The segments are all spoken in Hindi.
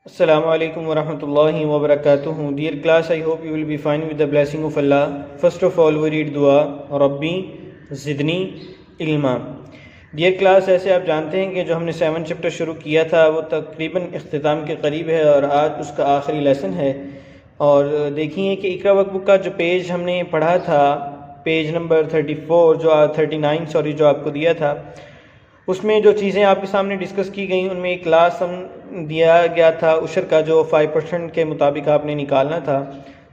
Assalamu alaikum wa rahmatullahi wa barakatuh. Dear class, I hope you will be fine with the blessing of Allah. First of all, we read dua, Rabbi ज़िदनी इल्मा. Dear class, ऐसे आप जानते हैं कि जो हमने 7 चैप्टर शुरू किया था वो तकरीबन इख्तिताम के करीब है और आज उसका आखिरी लेसन है. और देखिए कि इकरा वर्कबुक का जो पेज हमने पढ़ा था, पेज नंबर 34 जो 39 सॉरी जो आपको दिया था, उसमें जो चीज़ें आपके सामने डिस्कस की गई उनमें एक क्लास हम दिया गया था उशर का जो 5% के मुताबिक आपने निकालना था,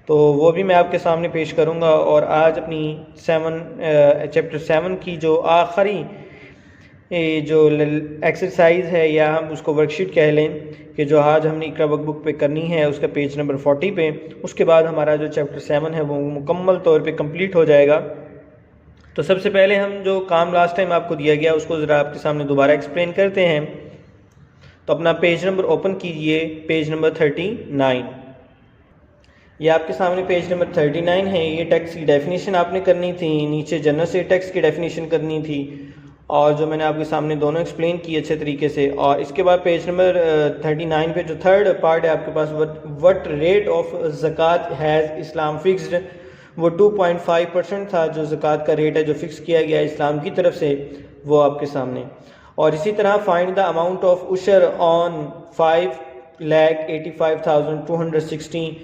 तो वो भी मैं आपके सामने पेश करूँगा. और आज अपनी चैप्टर 7 की जो आखिरी जो एक्सरसाइज है या हम उसको वर्कशीट कह लें कि जो आज हमने इकरा वर्कबुक पे करनी है उसका पेज नंबर 40 पे, उसके बाद हमारा जो चैप्टर 7 है वो मुकम्मल तौर पे कंप्लीट हो जाएगा. तो सबसे पहले हम जो काम लास्ट टाइम आपको दिया गया उसको ज़रा आपके सामने दोबारा एक्सप्लेन करते हैं. तो अपना पेज नंबर ओपन कीजिए, पेज नंबर 39. ये आपके सामने पेज नंबर 39 है. ये टैक्स की डेफिनेशन आपने करनी थी, नीचे जनरल से टैक्स की डेफिनेशन करनी थी और जो मैंने आपके सामने दोनों एक्सप्लेन किए अच्छे तरीके से. और इसके बाद पेज नंबर 39 पे जो थर्ड पार्ट है आपके पास, what rate of zakat has Islam fixed, वो 2.5% था जो ज़कात का रेट है जो फ़िक्स किया गया इस्लाम की तरफ से, वो आपके सामने. और इसी तरह find the amount of ushr on 5,85,260.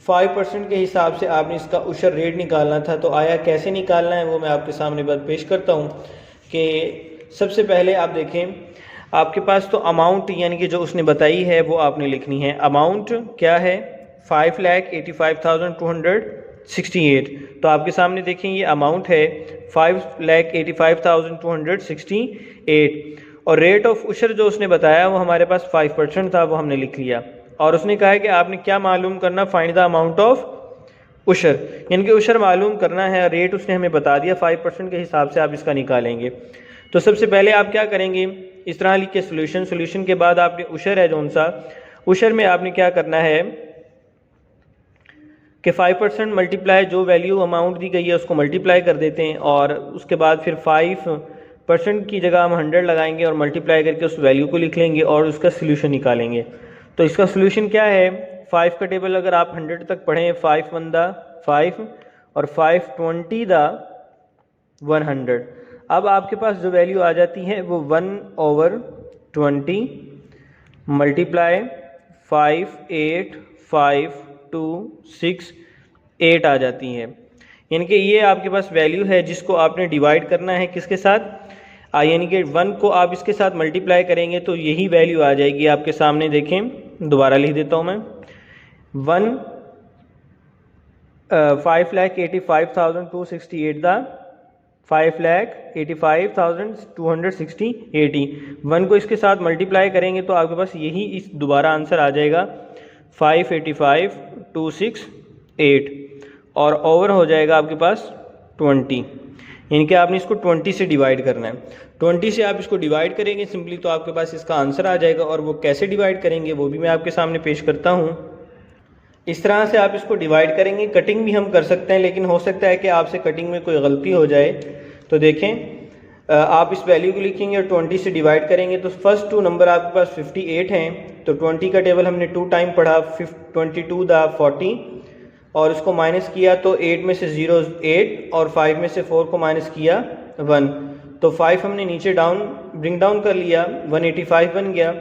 5% के हिसाब से आपने इसका उशर रेट निकालना था. तो आया कैसे निकालना है वो मैं आपके सामने बात पेश करता हूँ कि सबसे पहले आप देखें आपके पास तो अमाउंट यानी कि जो उसने बताई है वो आपने लिखनी है. अमाउंट क्या है? 5,85,268. तो आपके सामने देखें ये अमाउंट है 5,85,268 और रेट ऑफ उशर जो उसने बताया वो हमारे पास 5% था, वो हमने लिख लिया. और उसने कहा है कि आपने क्या मालूम करना, फाइंड द अमाउंट ऑफ उशर, यानी कि उशर मालूम करना है. रेट उसने हमें बता दिया, 5% के हिसाब से आप इसका निकालेंगे. तो सबसे पहले आप क्या करेंगे, इस तरह लिख के सोल्यूशन के बाद आपने उशर है जो सा उशर में आपने क्या करना है कि 5% मल्टीप्लाई जो वैल्यू अमाउंट दी गई है उसको मल्टीप्लाई कर देते हैं और उसके बाद फिर 5% की जगह हम 100 लगाएंगे और मल्टीप्लाई करके उस वैल्यू को लिख लेंगे और उसका सोल्यूशन निकालेंगे. तो इसका सोल्यूशन क्या है, 5 का टेबल अगर आप 100 तक पढ़ें, 5 1 दा 5 और 5 20 दा 100. अब आपके पास जो वैल्यू आ जाती है वो 1/20 मल्टीप्लाई 5 8 5 2 6 8 आ जाती है. यानी कि ये आपके पास वैल्यू है जिसको आपने डिवाइड करना है किसके साथ, यानी कि 1 को आप इसके साथ मल्टीप्लाई करेंगे तो यही वैल्यू आ जाएगी आपके सामने. देखें दोबारा लिख देता हूँ मैं, 5,85,268 दा 5,85,260 1 को इसके साथ मल्टीप्लाई करेंगे तो आपके पास यही इस दोबारा आंसर आ जाएगा 585,268 और ओवर हो जाएगा आपके पास 20. यानी कि आपने इसको 20 से डिवाइड करना है. 20 से आप इसको डिवाइड करेंगे सिंपली तो आपके पास इसका आंसर आ जाएगा. और वो कैसे डिवाइड करेंगे वो भी मैं आपके सामने पेश करता हूँ. इस तरह से आप इसको डिवाइड करेंगे. कटिंग भी हम कर सकते हैं लेकिन हो सकता है कि आपसे कटिंग में कोई गलती हो जाए. तो देखें आप इस वैल्यू को लिखेंगे और 20 से डिवाइड करेंगे तो फर्स्ट 2 नंबर आपके पास 58 हैं. तो 20 का टेबल हमने 2 टाइम पढ़ा, 22 दा 40 और उसको माइनस किया तो 8 में से 0 8 और 5 में से 4 को माइनस किया 1. तो 5 हमने नीचे ब्रिंग डाउन कर लिया, 185 बन गया.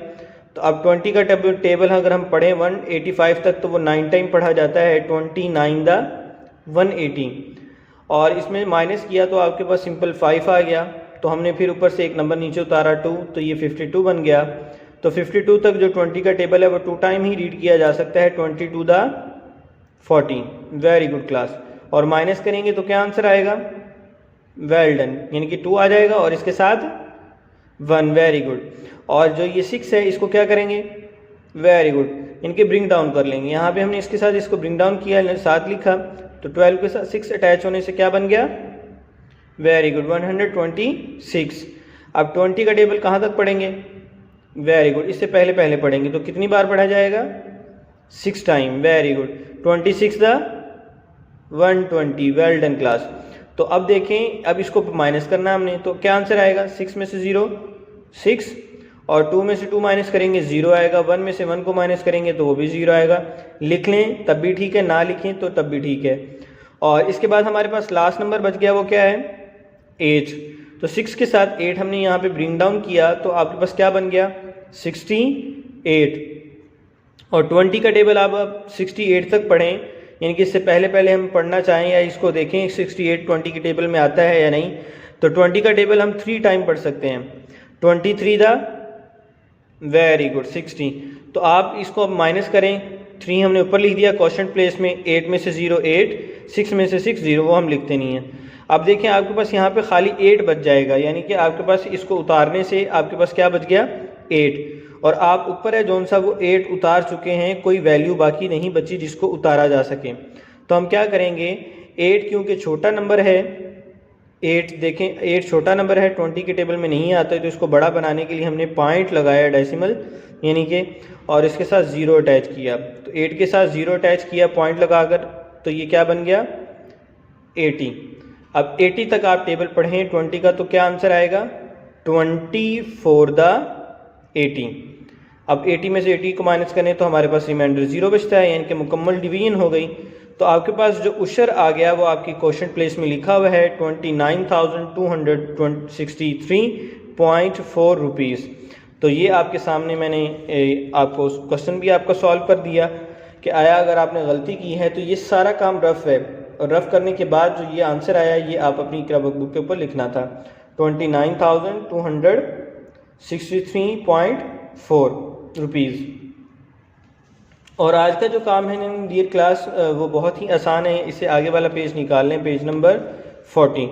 तो अब 20 का टेबल अगर हम पढ़ें 185 तक तो वो 9 टाइम पढ़ा जाता है, 29 दा 180 और इसमें माइनस किया तो आपके पास सिंपल 5 आ गया. तो हमने फिर ऊपर से एक नंबर नीचे उतारा 2 तो ये 52 बन गया. तो 52 तक जो 20 का टेबल है वो 2 टाइम ही रीड किया जा सकता है, 22 दा 40. Very good class. और माइनस करेंगे तो क्या आंसर आएगा, वेल डन, यानी कि 2 आ जाएगा और इसके साथ 1. Very good. और जो ये 6 है इसको क्या करेंगे, वेरी गुड, इनके ब्रिंग डाउन कर लेंगे. यहाँ पे हमने इसके साथ इसको ब्रिंग डाउन किया, 7 लिखा तो 12 के साथ 6 अटैच होने से क्या बन गया, वेरी गुड, 126. अब 20 का टेबल कहाँ तक पढ़ेंगे, वेरी गुड, इससे पहले पढ़ेंगे तो कितनी बार पढ़ा जाएगा, 6 टाइम. वेरी गुड, 26 दा 120. Well done class. तो अब देखें अब इसको माइनस करना हमने तो क्या आंसर आएगा, 6 में से 0 6 और 2 में से 2 माइनस करेंगे 0 आएगा, 1 में से 1 को माइनस करेंगे तो वो भी 0 आएगा। लिख लें तब भी ठीक है, ना लिखें तो तब भी ठीक है। और इसके बाद हमारे पास लास्ट नंबर बच गया, वो क्या है 8। तो 6 के साथ 8 हमने यहाँ पे ब्रिंग डाउन किया तो आपके पास क्या बन गया 68। और 20 का टेबल आप 68 तक पढ़ें, यानी कि इससे पहले हम पढ़ना चाहें या इसको देखें 68 20 के टेबल में आता है या नहीं। तो 20 का टेबल हम 3 टाइम पढ़ सकते हैं। 23 द वेरी गुड 60। तो आप इसको अब माइनस करें, 3 हमने ऊपर लिख दिया क्वोशंट प्लेस में, 8 में से 0 8, 6 में से 6 0, वो हम लिखते नहीं हैं। अब देखें आपके पास यहाँ पे खाली 8 बच जाएगा, यानी कि आपके पास इसको उतारने से आपके पास क्या बच गया 8। और आप ऊपर है जौन सा वो 8 उतार चुके हैं, कोई वैल्यू बाकी नहीं बची जिसको उतारा जा सके। तो हम क्या करेंगे 8 क्योंकि छोटा नंबर है, 8 देखें 8 छोटा नंबर है, 20 के टेबल में नहीं आता है, तो इसको बड़ा बनाने के लिए हमने पॉइंट लगाया डेसिमल यानी कि, और इसके साथ 0 अटैच किया। तो 8 के साथ 0 अटैच किया पॉइंट लगाकर, तो ये क्या बन गया 80। अब 80 तक आप टेबल पढ़ें 20 का, तो क्या आंसर आएगा 24 द 80। अब 80 में से 80 को माइनस करें तो हमारे पास रिमाइंडर 0 बचता है, यानी कि मुकम्मल डिवीजन हो गई। तो आपके पास जो उशर आ गया वो आपकी क्वेश्चन प्लेस में लिखा हुआ है 29,263.4 रुपीज़। तो ये आपके सामने मैंने आपको क्वेश्चन भी आपका सॉल्व कर दिया कि आया अगर आपने गलती की है तो ये सारा काम रफ़ है, और रफ़ करने के बाद जो ये आंसर आया ये आप अपनी इकरा बुक के ऊपर लिखना था 29,263.4 रुपीज़। और आज का जो काम है डियर क्लास वो बहुत ही आसान है। इससे आगे वाला पेज निकाल लें, पेज नंबर 40।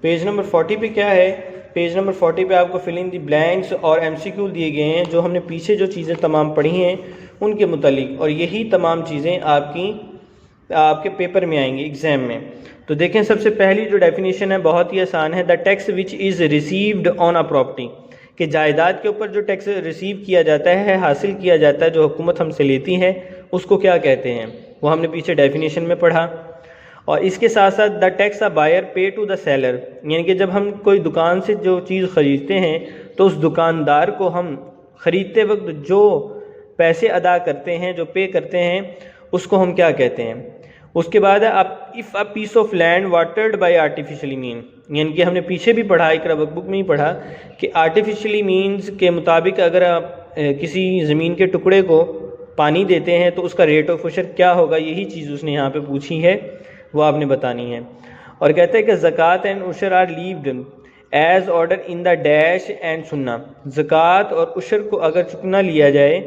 पेज नंबर 40 पे क्या है, पेज नंबर 40 पे आपको फिल इन दी ब्लैंक्स और एमसीक्यू दिए गए हैं जो हमने पीछे जो चीज़ें तमाम पढ़ी हैं उनके मुतालिक, और यही तमाम चीज़ें आपके पेपर में आएंगी एग्ज़ाम में। तो देखें सबसे पहली जो डेफिनेशन है बहुत ही आसान है, the tax which is received on a property, कि जायदाद के ऊपर जो टैक्स रिसीव किया जाता है, हासिल किया जाता है, जो हुकूमत हमसे लेती है उसको क्या कहते हैं, वो हमने पीछे डेफिनेशन में पढ़ा। और इसके साथ साथ the tax a buyer pay to the seller, यानी कि जब हम कोई दुकान से जो चीज़ ख़रीदते हैं तो उस दुकानदार को हम ख़रीदते वक्त जो पैसे अदा करते हैं, जो पे करते हैं, उसको हम क्या कहते हैं। उसके बाद आप if a piece of land watered by artificially mean, यानी कि हमने पीछे भी पढ़ा, इकरा बुक में ही पढ़ा कि आर्टिफिशियली मीन्स के मुताबिक अगर आप किसी ज़मीन के टुकड़े को पानी देते हैं तो उसका रेट ऑफ उशर क्या होगा, यही चीज़ उसने यहाँ पे पूछी है, वो आपने बतानी है। और कहते हैं कि zakat and ushr are levied as order in the dash and sunna, ज़कात और उशर को अगर चुकना लिया जाए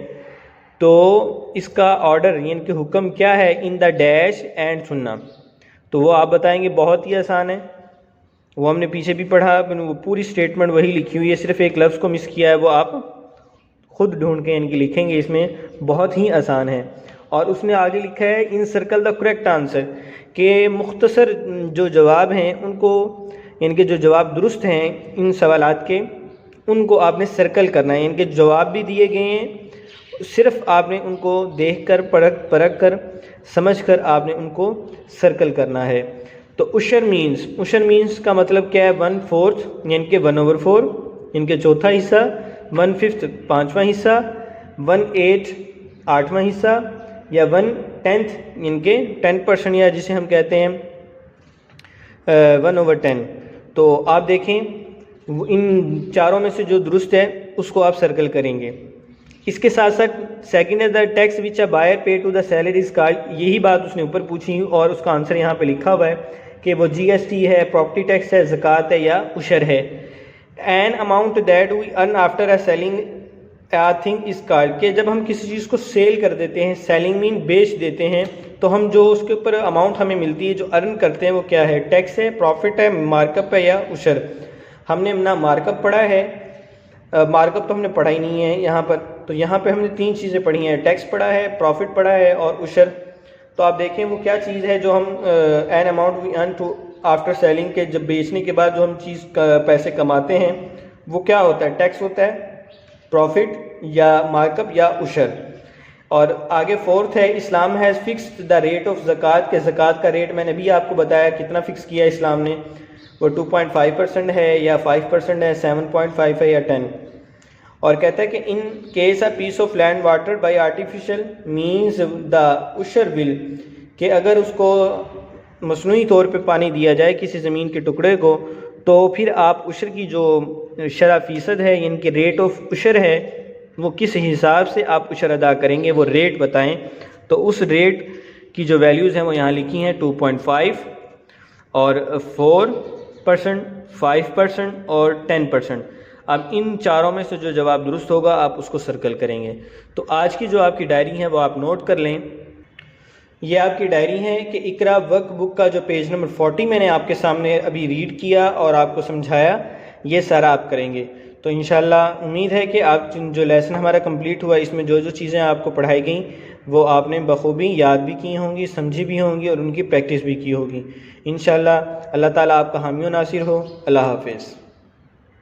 तो इसका ऑर्डर यानी कि हुक्म क्या है, इन द डैश एंड सुन्ना। तो वो आप बताएंगे, बहुत ही आसान है, वो हमने पीछे भी पढ़ा, वो पूरी स्टेटमेंट वही लिखी हुई है, सिर्फ एक लफ्ज़ को मिस किया है, वो आप खुद ढूंढ के इनकी लिखेंगे, इसमें बहुत ही आसान है। और उसने आगे लिखा है इन सर्कल द करेक्ट आंसर, के मुख्तसर जो जवाब हैं उनको, इनके जो जवाब दुरुस्त हैं इन सवालात के, उनको आपने सर्कल करना है। इनके जवाब भी दिए गए हैं, सिर्फ आपने उनको देखकर परख कर समझ कर आपने उनको सर्कल करना है। तो उशर मीन्स का मतलब क्या है, 1/4 यानी कि 1/4, इनके चौथा हिस्सा, 1/5 पाँचवा हिस्सा, 1/8 आठवां हिस्सा, या 1/10 इनके 10% या जिसे हम कहते हैं 1/10। तो आप देखें इन चारों में से जो दुरुस्त है उसको आप सर्कल करेंगे। इसके साथ साथ सेकंड है the tax which a buyer pay to the seller is called, यही बात उसने ऊपर पूछी और उसका आंसर यहाँ पे लिखा हुआ है कि वो जीएसटी है, प्रॉपर्टी टैक्स है, ज़कात है या उशर है। An amount that we earn after a selling I think is called, के जब हम किसी चीज़ को सेल कर देते हैं, सेलिंग मीन बेच देते हैं, तो हम जो उसके ऊपर अमाउंट हमें मिलती है, जो अर्न करते हैं, वो क्या है, टैक्स है, प्रॉफिट है, मार्कअप है या उशर। हमने ना मार्कअप पढ़ा है, मार्कअप तो हमने पढ़ा ही नहीं है यहाँ पर, तो यहाँ पे हमने 3 चीज़ें पढ़ी हैं, टैक्स पढ़ा है, प्रॉफिट पढ़ा है और उशर। तो आप देखें वो क्या चीज़ है जो हम an amount we earn to after selling के, जब बेचने के बाद जो हम चीज़ पैसे कमाते हैं वो क्या होता है, टैक्स होता है, प्रॉफिट या मार्कअप या उशर। और आगे फोर्थ है Islam has fixed the rate of zakat, के ज़कात का रेट मैंने भी आपको बताया कितना फ़िक्स किया इस्लाम ने, वो 2.5% है या 5% है, 7.5 है या 10। और कहता है कि in case a piece of land water by artificial means the ushr will, कि अगर उसको मसनूई तौर पे पानी दिया जाए किसी ज़मीन के टुकड़े को, तो फिर आप उशर की जो शरह फ़ीसद है, यानी कि रेट ऑफ उशर है, वो किस हिसाब से आप उशर अदा करेंगे वो रेट बताएं। तो उस रेट की जो वैल्यूज़ हैं वो यहाँ लिखी हैं 2.5 और 4%, 5% और 10%। अब इन चारों में से जो जवाब दुरुस्त होगा आप उसको सर्कल करेंगे। तो आज की जो आपकी डायरी है वो आप नोट कर लें। ये आपकी डायरी है कि इकरा वर्क बुक का जो पेज नंबर 40 मैंने आपके सामने अभी रीड किया और आपको समझाया, ये सारा आप करेंगे। तो इंशाल्लाह उम्मीद है कि आप जो लेसन हमारा कंप्लीट हुआ, इसमें जो जो चीज़ें आपको पढ़ाई गई वो आपने बखूबी याद भी की होंगी, समझी भी होंगी और उनकी प्रैक्टिस भी की होगी। इंशाल्लाह अल्लाह ताला आपका हामी व नासिर हो। अल्लाह हाफ़िज़।